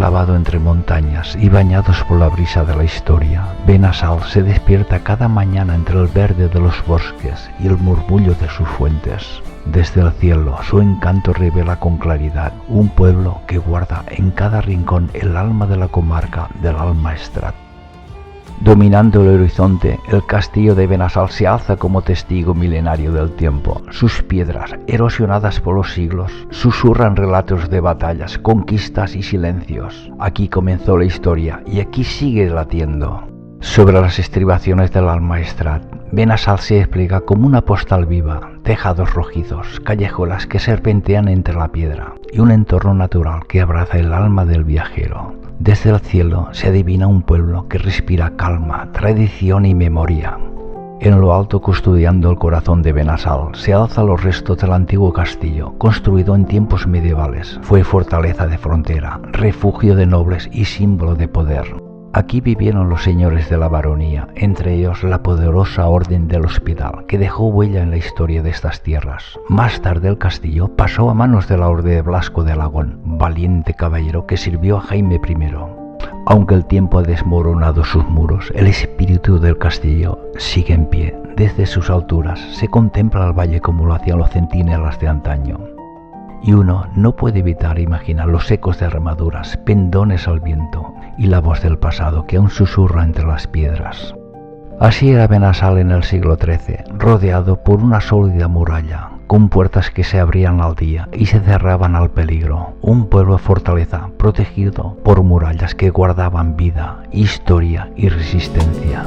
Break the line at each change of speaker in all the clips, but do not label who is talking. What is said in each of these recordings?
enclavado entre montañas y bañados por la brisa de la historia, Benassal se despierta cada mañana entre el verde de los bosques y el murmullo de sus fuentes. Desde el cielo su encanto revela con claridad un pueblo que guarda en cada rincón el alma de la comarca del Almaestrat. Dominando el horizonte, el castillo de Benassal se alza como testigo milenario del tiempo. Sus piedras, erosionadas por los siglos, susurran relatos de batallas, conquistas y silencios. Aquí comenzó la historia y aquí sigue latiendo. Sobre las estribaciones del Almaestrat, Benassal se explica como una postal viva, tejados rojizos, callejuelas que serpentean entre la piedra y un entorno natural que abraza el alma del viajero. Desde el cielo se adivina un pueblo que respira calma, tradición y memoria. En lo alto, custodiando el corazón de Benassal, se alzan los restos del antiguo castillo, construido en tiempos medievales. Fue fortaleza de frontera, refugio de nobles y símbolo de poder. Aquí vivieron los señores de la baronía, entre ellos la poderosa Orden del Hospital, que dejó huella en la historia de estas tierras. Más tarde el castillo pasó a manos de la Orden de Blasco de Alagón, valiente caballero que sirvió a Jaime I. Aunque el tiempo ha desmoronado sus muros, el espíritu del castillo sigue en pie. Desde sus alturas se contempla el valle como lo hacían los centinelas de antaño. Y uno no puede evitar imaginar los ecos de armaduras, pendones al viento y la voz del pasado que aún susurra entre las piedras. Así era Benassal en el siglo XIII, rodeado por una sólida muralla, con puertas que se abrían al día y se cerraban al peligro. Un pueblo fortaleza protegido por murallas que guardaban vida, historia y resistencia.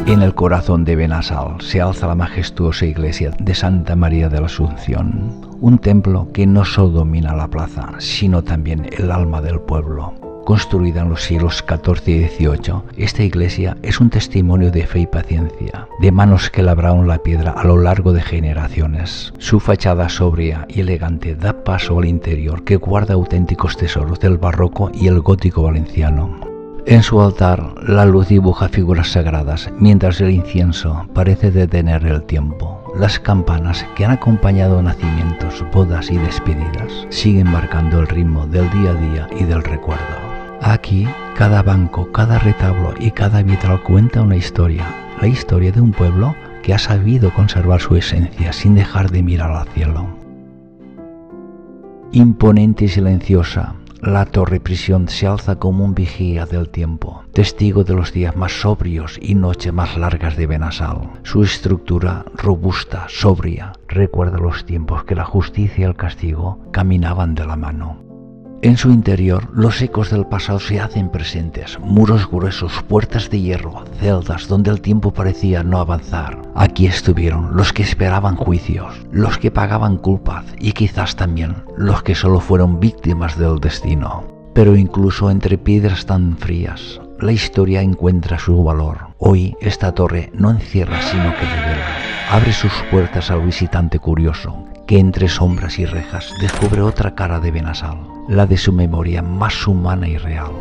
En el corazón de Benassal se alza la majestuosa iglesia de Santa María de la Asunción, un templo que no solo domina la plaza, sino también el alma del pueblo. Construida en los siglos XIV y XVIII, esta iglesia es un testimonio de fe y paciencia, de manos que labraron la piedra a lo largo de generaciones. Su fachada sobria y elegante da paso al interior, que guarda auténticos tesoros del barroco y el gótico valenciano. En su altar, la luz dibuja figuras sagradas, mientras el incienso parece detener el tiempo. Las campanas que han acompañado nacimientos, bodas y despedidas siguen marcando el ritmo del día a día y del recuerdo. Aquí, cada banco, cada retablo y cada vitral cuenta una historia, la historia de un pueblo que ha sabido conservar su esencia sin dejar de mirar al cielo. Imponente y silenciosa, la torre prisión se alza como un vigía del tiempo, testigo de los días más sobrios y noches más largas de Benassal. Su estructura robusta, sobria, recuerda los tiempos que la justicia y el castigo caminaban de la mano. En su interior, los ecos del pasado se hacen presentes, muros gruesos, puertas de hierro, celdas donde el tiempo parecía no avanzar. Aquí estuvieron los que esperaban juicios, los que pagaban culpas y quizás también los que solo fueron víctimas del destino. Pero incluso entre piedras tan frías, la historia encuentra su valor. Hoy esta torre no encierra sino que revela, abre sus puertas al visitante curioso, que entre sombras y rejas descubre otra cara de Benassal, la de su memoria más humana y real.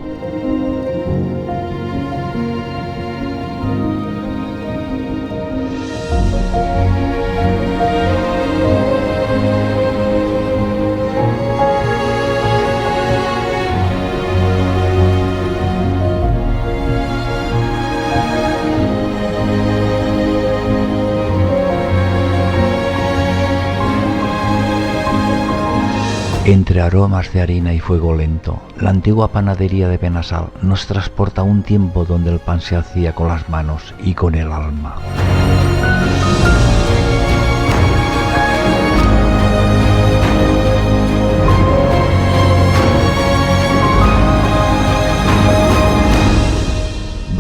Entre aromas de harina y fuego lento, la antigua panadería de Benassal nos transporta a un tiempo donde el pan se hacía con las manos y con el alma.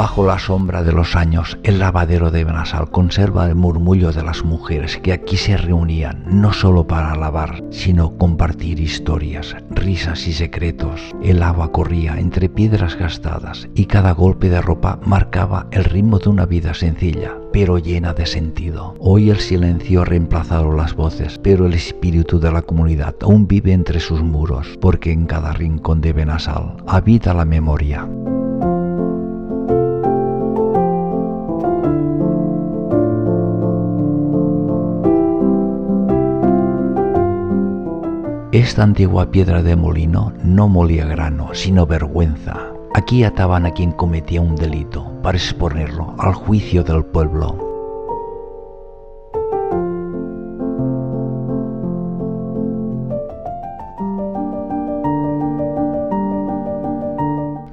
Bajo la sombra de los años, el lavadero de Benassal conserva el murmullo de las mujeres que aquí se reunían, no solo para lavar, sino compartir historias, risas y secretos. El agua corría entre piedras gastadas y cada golpe de ropa marcaba el ritmo de una vida sencilla, pero llena de sentido. Hoy el silencio ha reemplazado las voces, pero el espíritu de la comunidad aún vive entre sus muros, porque en cada rincón de Benassal habita la memoria. Esta antigua piedra de molino no molía grano, sino vergüenza. Aquí ataban a quien cometía un delito para exponerlo al juicio del pueblo.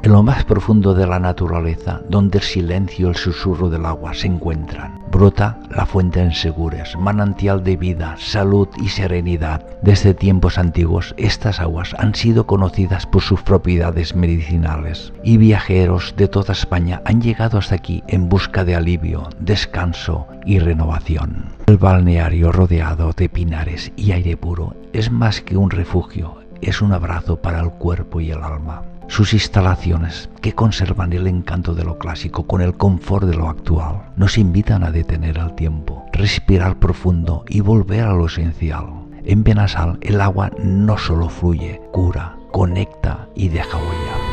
En lo más profundo de la naturaleza, donde el silencio y el susurro del agua se encuentran, brota la fuente en Segures, manantial de vida, salud y serenidad. Desde tiempos antiguos, estas aguas han sido conocidas por sus propiedades medicinales y viajeros de toda España han llegado hasta aquí en busca de alivio, descanso y renovación. El balneario rodeado de pinares y aire puro es más que un refugio, es un abrazo para el cuerpo y el alma. Sus instalaciones, que conservan el encanto de lo clásico con el confort de lo actual, nos invitan a detener el tiempo, respirar profundo y volver a lo esencial. En Benassal el agua no solo fluye, cura, conecta y deja huella.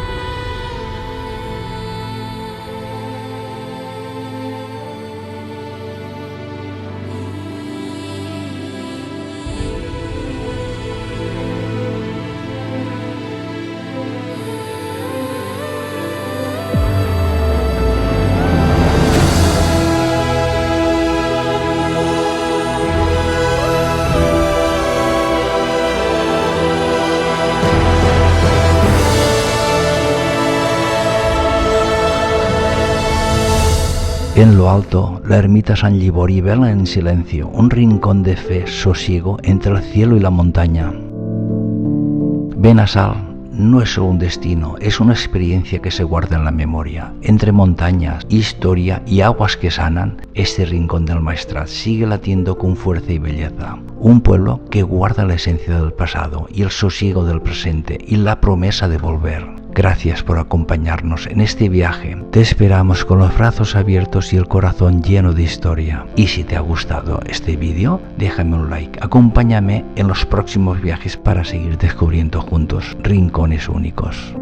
En lo alto, la ermita San Llibori vela en silencio, un rincón de fe, sosiego entre el cielo y la montaña. Benassal no es solo un destino, es una experiencia que se guarda en la memoria. Entre montañas, historia y aguas que sanan, este rincón del Maestrat sigue latiendo con fuerza y belleza. Un pueblo que guarda la esencia del pasado y el sosiego del presente y la promesa de volver. Gracias por acompañarnos en este viaje. Te esperamos con los brazos abiertos y el corazón lleno de historia. Y si te ha gustado este vídeo, déjame un like. Acompáñame en los próximos viajes para seguir descubriendo juntos rincones únicos.